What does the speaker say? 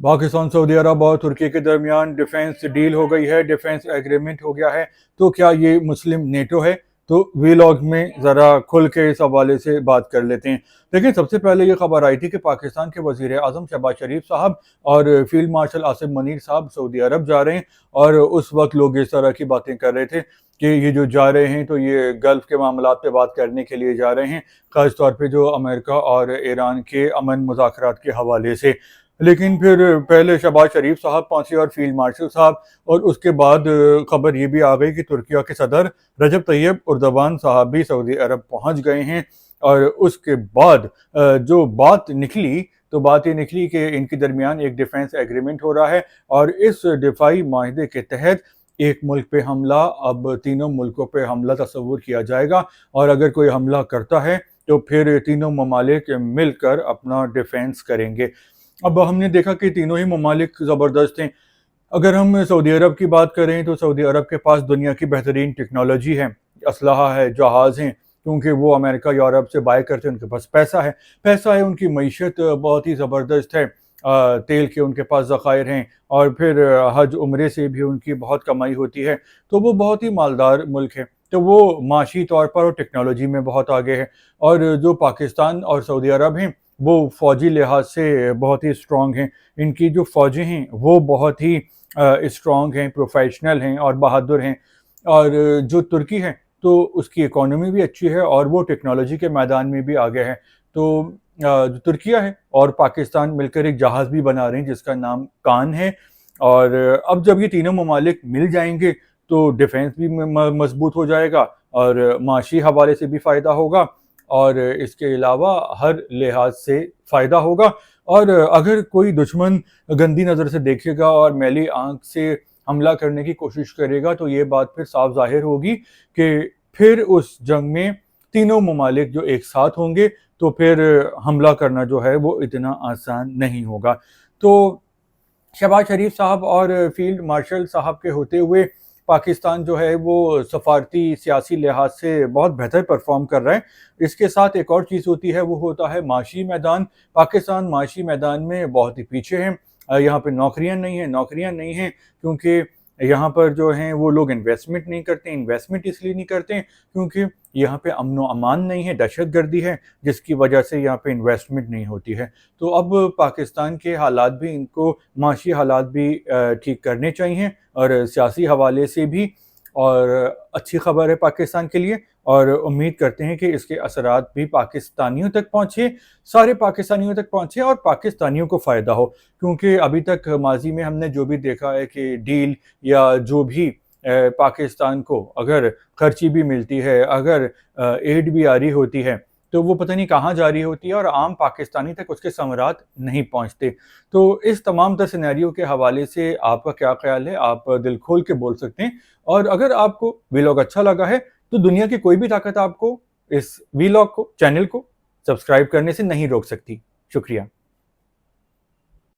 Pakistan Saudi अरब और तुर्की के दरमियान डिफेंस डील हो गई है, डिफेंस एग्रीमेंट हो गया है। तो क्या ये मुस्लिम नेटो है? तो वीलॉग में ज़रा खुल के इस हवाले से बात कर लेते हैं। लेकिन सबसे पहले ये खबर आई थी कि पाकिस्तान के वज़ीर आज़म शहबाज शरीफ साहब और फील्ड मार्शल आसिम मनीर साहब सऊदी अरब जा रहे हैं, और उस वक्त लोग इस तरह की बातें कर रहे थे कि ये जो जा रहे हैं तो ये गल्फ़ के मामलात पे बात करने के लिए जा रहे हैं, ख़ास तौर पे जो अमेरिका और ईरान के अमन मुज़ाकरात के हवाले से। लेकिन फिर पहले शहबाज शरीफ साहब पहुंचे और फील्ड मार्शल साहब, और उसके बाद खबर ये भी आ गई कि तुर्किया के सदर रजब तैयब उर्दवान साहब भी सऊदी अरब पहुंच गए हैं। और उसके बाद जो बात निकली, तो बात ये निकली कि इनके दरमियान एक डिफेंस एग्रीमेंट हो रहा है, और इस दिफाई माहिदे के तहत एक मुल्क पे हमला, अब तीनों मुल्कों पे हमला तस्वुर किया जाएगा, और अगर कोई हमला करता है तो फिर तीनों ममालिक मिलकर अपना डिफेंस करेंगे। अब हमने देखा कि तीनों ही ममालिक ज़बरदस्त हैं। अगर हम सऊदी अरब की बात करें तो सऊदी अरब के पास दुनिया की बेहतरीन टेक्नोलॉजी है, असलहा है, जहाज़ हैं, क्योंकि वो अमेरिका यूरोप से बाय करते हैं, उनके पास पैसा है, उनकी मईशत बहुत ही ज़बरदस्त है। तेल के उनके पास ज़खायर हैं, और फिर हज उम्रे से भी उनकी बहुत कमाई होती है। तो वो बहुत ही मालदार मुल्क है। तो वो माशी तौर पर और टेक्नोलॉजी में बहुत आगे है। और जो पाकिस्तान और सऊदी अरब हैं, वो फ़ौजी लिहाज से बहुत ही स्ट्रॉन्ग हैं। इनकी जो फ़ौजें हैं वो बहुत ही स्ट्रॉन्ग हैं, प्रोफेशनल हैं और बहादुर हैं। और जो तुर्की है तो उसकी इकोनॉमी भी अच्छी है, और वो टेक्नोलॉजी के मैदान में भी आगे है। तो जो तुर्किया है और पाकिस्तान मिलकर एक जहाज़ भी बना रहे हैं जिसका नाम कान है। और अब जब ये तीनों ममालिक मिल जाएंगे तो डिफेंस भी मजबूत हो जाएगा, और माशी हवाले से भी फ़ायदा होगा, और इसके अलावा हर लिहाज से फ़ायदा होगा। और अगर कोई दुश्मन गंदी नज़र से देखेगा और मैली आंख से हमला करने की कोशिश करेगा, तो ये बात फिर साफ ज़ाहिर होगी कि फिर उस जंग में तीनों ममालिक जो एक साथ होंगे, तो फिर हमला करना जो है वो इतना आसान नहीं होगा। तो शहबाज शरीफ साहब और फील्ड मार्शल साहब के होते हुए पाकिस्तान जो है वो सफारती सियासी लिहाज से बहुत बेहतर परफॉर्म कर रहा है। इसके साथ एक और चीज़ होती है, वो होता है माशी मैदान। पाकिस्तान माशी मैदान में बहुत ही पीछे है। यहाँ पे नौकरियाँ नहीं हैं क्योंकि यहाँ पर जो हैं वो लोग इन्वेस्टमेंट नहीं करते। इन्वेस्टमेंट इसलिए नहीं करते क्योंकि यहाँ पे अमन व अमान नहीं है, दहशतगर्दी है, जिसकी वजह से यहाँ पे इन्वेस्टमेंट नहीं होती है। तो अब पाकिस्तान के हालात भी, इनको माशी हालात भी ठीक करने चाहिए, और सियासी हवाले से भी। और अच्छी खबर है पाकिस्तान के लिए, और उम्मीद करते हैं कि इसके असरात भी पाकिस्तानियों तक पहुँचे, सारे पाकिस्तानियों तक पहुँचे, और पाकिस्तानियों को फ़ायदा हो। क्योंकि अभी तक माजी में हमने जो भी देखा है कि डील या जो भी पाकिस्तान को अगर खर्ची भी मिलती है, अगर एड भी आ रही होती है, तो वो पता नहीं कहाँ जा रही होती है, और आम पाकिस्तानी तक उसके समरात नहीं पहुँचते। तो इस तमाम तर सिनेरियो के हवाले से आपका क्या ख्याल है? आप दिल खोल के बोल सकते हैं। और अगर आपको वीलॉग अच्छा लगा है तो दुनिया की कोई भी ताकत आपको इस वीलॉग को, चैनल को सब्सक्राइब करने से नहीं रोक सकती। शुक्रिया।